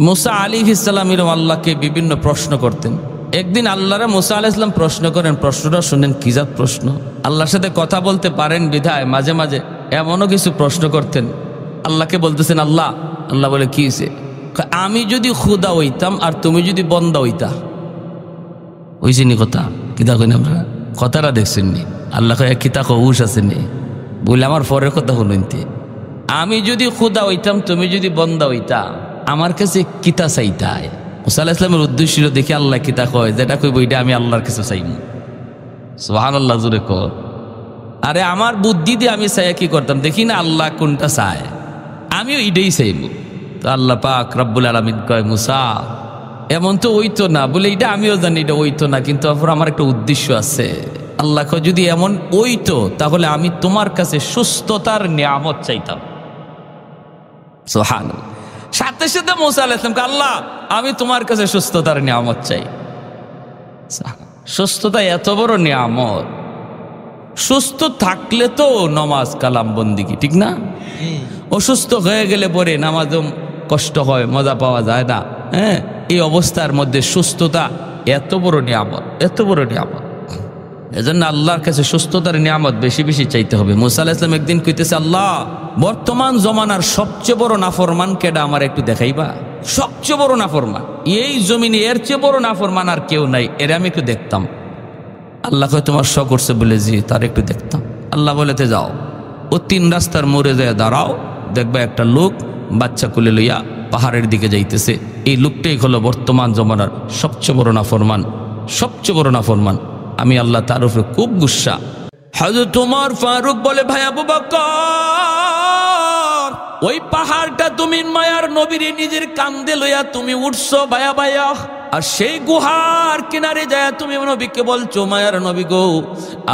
মুসা আলাইহিস সালাম এরকম আল্লাহকে বিভিন্ন প্রশ্ন করতেন। একদিন আল্লাহরে মুসা আলাইহিস সালাম প্রশ্ন করেন, প্রশ্নটা শুনেন কি জাত প্রশ্ন। আল্লাহর সাথে কথা বলতে পারেন বিধায় মাঝে মাঝে এমনও কিছু প্রশ্ন করতেন। আল্লাহকে বলতেছেন, আল্লাহ, আল্লাহ বলে কি হয়েছে? আমি যদি খুদা হইতাম আর তুমি যদি বন্দা হইতা। হইছেনি কথা? কিতা কইন আমরা কথাটা দেখছেননি? আল্লাহ কয় কিতা কউস আছেনি বলে আমার পরের কথা শুনতে। আমি যদি খুদা হইতাম, তুমি যদি বন্দা হইতা, আমার কাছে কিতা চাইতাই? মুসা আলাইহিস সালামের উদ্দেশ্য ছিল দেখি আল্লাহ কিতা কয়, যেটা কইব এটা আমি আল্লাহর কাছে চাইব। সুবহানাল্লাহ, জোরে কর। আরে আমার বুদ্ধি দিয়ে আমি চাই কি করতাম, দেখি না আল্লাহ কোনটা চায়, আমিও এটাই চাইব। তো আল্লাহ পাক রব্বুল আলামিন কয়, মুসা এমন তো হইতো না। বলে এটা আমিও জানি এটা হইতো না, কিন্তু আমার একটা উদ্দেশ্য আছে। আল্লাহ কয় যদি এমন হইতো তাহলে আমি তোমার কাছে সুস্থতার নিয়ামত চাইতাম। সুবহানাল্লাহ। সাথে সাথে মুসা আলাইহিস সালাম, আল্লাহ আমি তোমার কাছে সুস্থতার নিয়ামত চাই। সুস্থতা এত বড় নিয়ামত, সুস্থ থাকলে তো নামাজ কালাম বন্দিগি, ঠিক না? অসুস্থ হয়ে গেলে পরে নামাজও কষ্ট হয়, মজা পাওয়া যায় না। হ্যাঁ, এই অবস্থার মধ্যে সুস্থতা এত বড় নিয়ামত, এত বড় নিয়ামত। এজন্য আল্লাহর কাছে সুস্থতার নিয়ামত বেশি বেশি চাইতে হবে। মুসা আলাইহিস সালাম একদিন কইতেছে, আল্লাহ বর্তমান জমানার সবচেয়ে বড় নাফরমান কেডা আমার একটু দেখাইবা? সবচেয়ে বড় নাফরমান এই জমিনে, এর চেয়ে বড় নাফরমান আর কেউ নাই, এর আমি একটু দেখতাম। আল্লাহ কয় তোমার শখ করছে বলে জি, তার একটু দেখতাম। আল্লাহ বলেতে যাও, ও 3 রাস্তার মোড়ে যায় দাঁড়াও, দেখবা একটা লোক বাচ্চা কোলে লইয়া পাহাড়ের দিকে যাইতেছে। এই লোকটাই হলো বর্তমান জমানার সবচেয়ে বড় নাফরমান, সবচেয়ে বড় নাফরমান। আমি আল্লাহ তার উপরে খুব গুসা। হযরত ওমর ফারুক বলে, ভাই আবু বকর, ওই পাহাড়টা তুমি মায়ার নবীর নিজের কান্দে লইয়া তুমি উঠছো ভাইয়া ভাইয়া, আর সেই গুহার কিনারে যায় তুমি নবীকে বলছো, মায়ার নবী গো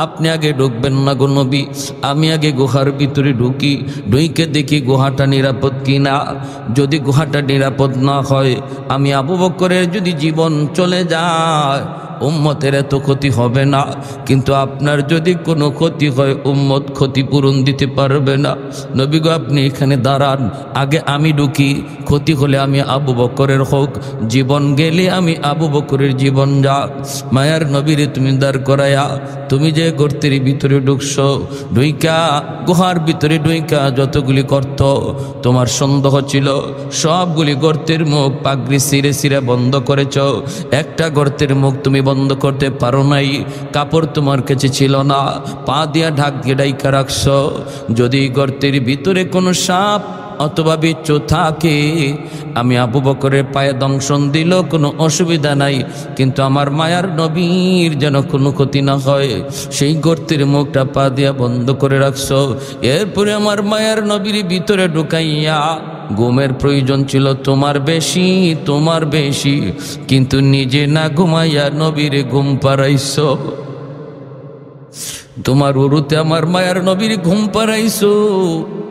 আপনি আগে ঢুকবেন না গো নবী, আমি আগে গুহার ভিতরে ঢুকি, ঢুকে দেখি গুহাটা নিরাপদ কিনা। যদি গুহাটা নিরাপদ না হয়, আমি আবু বকরের যদি জীবন চলে যায়, উম্মতের এত ক্ষতি হবে না, কিন্তু আপনার যদি কোনো ক্ষতি হয় উম্মত ক্ষতিপূরণ দিতে পারবে না। নবী গো আপনি এখানে দাঁড়ান, আগে আমি ঢুকি, ক্ষতি হলে আমি আবু বকরের হোক, জীবন গেলে আমি আবু বকরের জীবন যাক। মায়ার নবীরে তুমি দাঁড় করায়া তুমি যে গর্তের ভিতরে ঢুকছো, ঢুইকা গুহার ভিতরে ঢুইকা যতগুলি গর্ত তোমার সন্দেহ ছিল সবগুলি গর্তের মুখ পাগড়ি ছিঁড়ে ছিঁড়ে বন্ধ করেছ। একটা গর্তের মুখ তুমি বন্ধ করতে পারো নাই, কাপড় তোমার কাছে ছিল না, পা দিয়া ঢাক দিয়ে ডাইকা রাখছো। যদি গর্তের ভিতরে কোনো সাপ অথবা বিচ্ছু থাকে, আমি আবু বকরের পায়ে দংশন দিল কোনো অসুবিধা নাই, কিন্তু আমার মায়ার নবীর যেন কোনো ক্ষতি না হয়, সেই গর্তের মুখটা পা দিয়া বন্ধ করে রাখছো। এরপরে আমার মায়ার নবীর ভিতরে ঢুকাইয়া ঘুমের প্রয়োজন ছিল তোমার বেশি, তোমার বেশি, কিন্তু নিজে না ঘুমাইয়া নবীরে ঘুম পাড়াইছো। তোমার উরুতে আমার মায়ার নবীর ঘুম পাড়াইছো,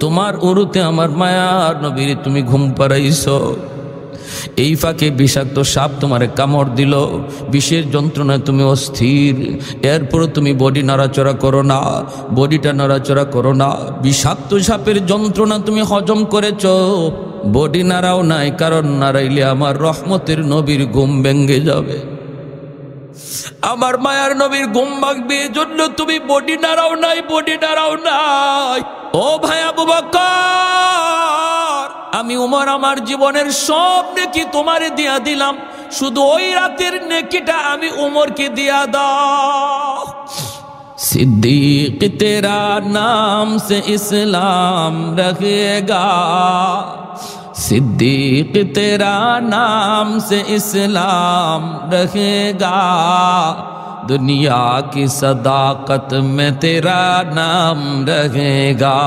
তোমার উরুতে আমার মায়ার নবীর তুমি ঘুম পাড়াইছো। এই ফাঁকে বিষাক্ত সাপ তোমারে কামড় দিল, বিষের যন্ত্রণায় তুমি অস্থির, এরপরও তুমি বডি নাড়াচড়া করো না, বডিটা নাড়াচড়া করো না। বিষাক্ত সাপের যন্ত্রণা তুমি হজম করেছ, বডি নাড়াও নাই, কারণ নাড়াইলে আমার রহমতের নবীর ঘুম ভেঙে যাবে, আমার মায়ার নবীর ঘুম ভাঙবে, এজন্য তুমি বডি নাড়াও নাই, বডি নাড়াও নাই। ও ভাই আবু বকর, আমি উমর আমার জীবনের সব নেকি তোমারে দিয়া দিলাম, শুধু ওই রাতের নেকিটা আমি উমরকে দিয়া দাও। सिद्दीक तेरा नाम से इस्लाम रहेगा, सिद्दीक तेरा नाम से इस्लाम रहेगा, दुनिया की सदाकत में तेरा नाम रहेगा,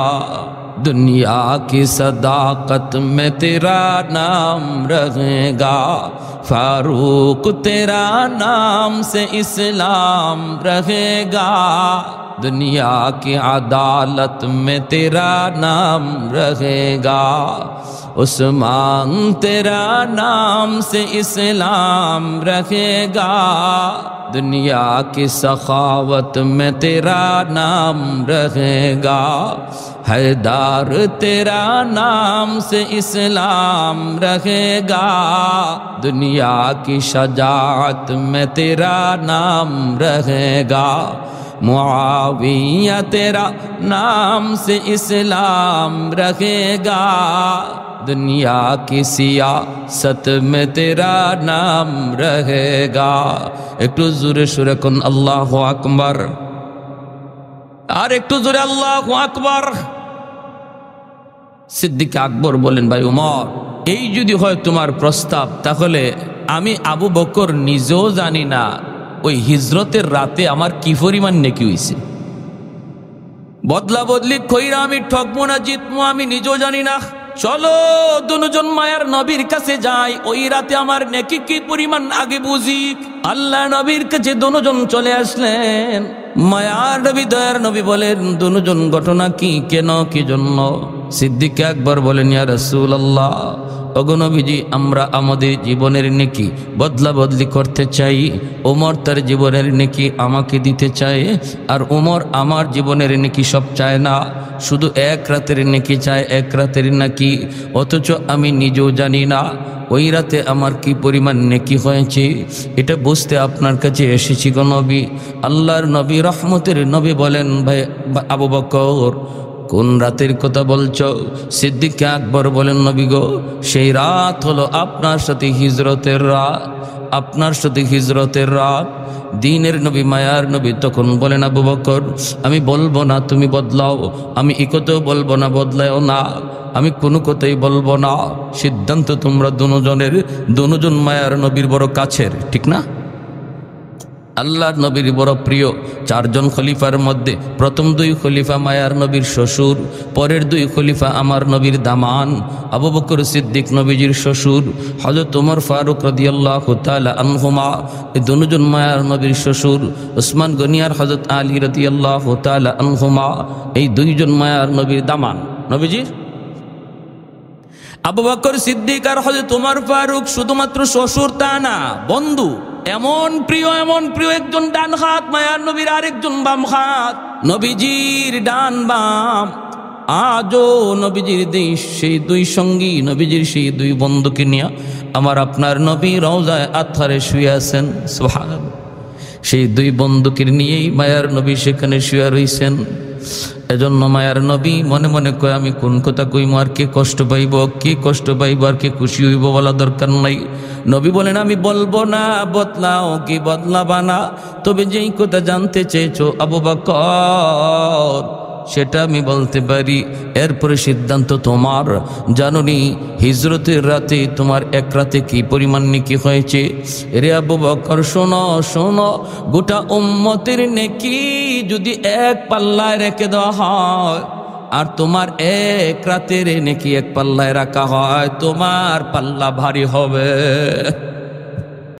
दुनिया की सदाकत में तेरा नाम रहेगा, फारूक तेरा नाम से इस्लाम रहेगा, दुनिया की अदालत में तेरा नाम रहेगा, उस्मान तेरा नाम से इस्लाम रहेगा, दुनिया की सखावत में तेरा नाम रहेगा, हैदार तेरा नाम से इस्लाम रहेगा, दुनिया की शजाअत में तेरा नाम रहेगा, मुआविया तेरा नाम से इस्लाम रहेगा, दुनिया की सियासत में तेरा नाम रहेगा। একটু জোরে সুরে কোন আল্লাহু আকবার, আর একটু জোরে আল্লাহু আকবার। সিদ্দিক আকবর বলেন, ভাই উমর, এই যদি হয় তোমার প্রস্তাব, তাহলে আমি আবু বকর নিজেও জানি না ওই হিজরতের রাতে আমার কি পরিমাণ নেকি হইছে। বদলা বদলি কইরা আমি ঠকবো না জিতবো আমি নিজেও জানি না। চলো দুজন মায়ার নবীর কাছে যাই, ওই রাতে আমার নেকি কি পরিমাণ আগে বুঝি। আল্লাহ নবীর কাছে দুজন চলে আসলেন। মায়ার নবী দয়ার নবী বলেন, দুজন ঘটনা কি, কেন, কি জন্য? সিদ্দিক আকবর বলেন, ইয়া রাসূলুল্লাহ, ওগো নবীজি, আমরা আমাদের জীবনের নেকি বদলা বদলি করতে চাই। ওমর তার জীবনের নেকি আমাকে দিতে চায়, আর ওমর আমার জীবনের নেকি সব চায় না, শুধু এক রাতের নেকি চায়, এক রাতের নাকি। অথচ আমি নিজেও জানি না ওই রাতে আমার কি পরিমাণ নেকি হয়েছে। এটা বুঝতে আপনার কাছে এসেছি গো নবী। আল্লাহর নবী রহমতের নবী বলেন, ভাই আবু বকর, কোন রাতের কথা বলছো? সিদ্দিক আকবর বলেন, নবী গো, সেই রাত হলো আপনার সাথে হিজরতের রাত, আপনার সাথে হিজরতের রাত। দিনের নবী মায়ার নবী তখন বলেন, আবু বকর, আমি বলবো না তুমি বদলাও, আমি এ কথাও বলবো না বদলাও না, আমি কোনো কথাই বলবো না। সিদ্ধান্ত তোমরা দুজন মায়ার নবীর বড় কাছের, ঠিক না? আল্লাহর নবীর বড় প্রিয়। চারজন খলিফার মধ্যে প্রথম দুই খলিফা মায়ার নবীর শ্বশুর, পরের দুই খলিফা আমার নবীর দামান। আবু বকর সিদ্দিক নবীজির শ্বশুর, হযরত ওমর ফারুক রাদিয়াল্লাহু তাআলা আনহুমা এই দুজন মায়ার নবীর শ্বশুর, ওসমান গনি আর হযরত আলী রাদিয়াল্লাহু তাআলা আনহুমা এই দুইজন মায়ার নবীর দামান। নবীজির আবু বকর সিদ্দিক আর হযরত ওমর ফারুক শুধুমাত্র শ্বশুর তা না, বন্ধু। এমন প্রিয় একজন ডান হাত মায়ার নবীর, আরেকজন বাম হাত। নবীজির ডান বাম আজও নবীজির সেই দুই সঙ্গী, নবীজির সেই দুই বন্ধুকে নিয়ে আমার আপনার নবী রওজায়ে আতহারে শুয়ে আছেন। সুবহানাল্লাহ। সেই দুই বন্ধুকে নিয়েই মায়ার নবী সেখানে শুয়ে রয়েছেন। এজন্য মায়ার নবী মনে মনে কয়, আমি কোন কথা কইব, আর কে কষ্ট পাইব, কে কষ্ট পাইব, আর কে খুশি হইব বলা দরকার নাই। নবী বলেন, আমি বলবো না বদলাও কি বদলাবা না, তবে যেই কথা জানতে চেয়েছো আবু বকর সেটা আমি বলতে পারি। এরপরে সিদ্ধান্ত তোমার। জানুনি হিজরতের রাতে তোমার এক রাতে কি পরিমাণ নেকি হয়েছে? রে আবু বকর, শোনো শোনো, গোটা উম্মতের নেকি যদি এক পাল্লায় রেখে দেওয়া হয়, আর তোমার এক রাতের নেকি এক পাল্লায় রাখা হয়, তোমার পাল্লা ভারী হবে।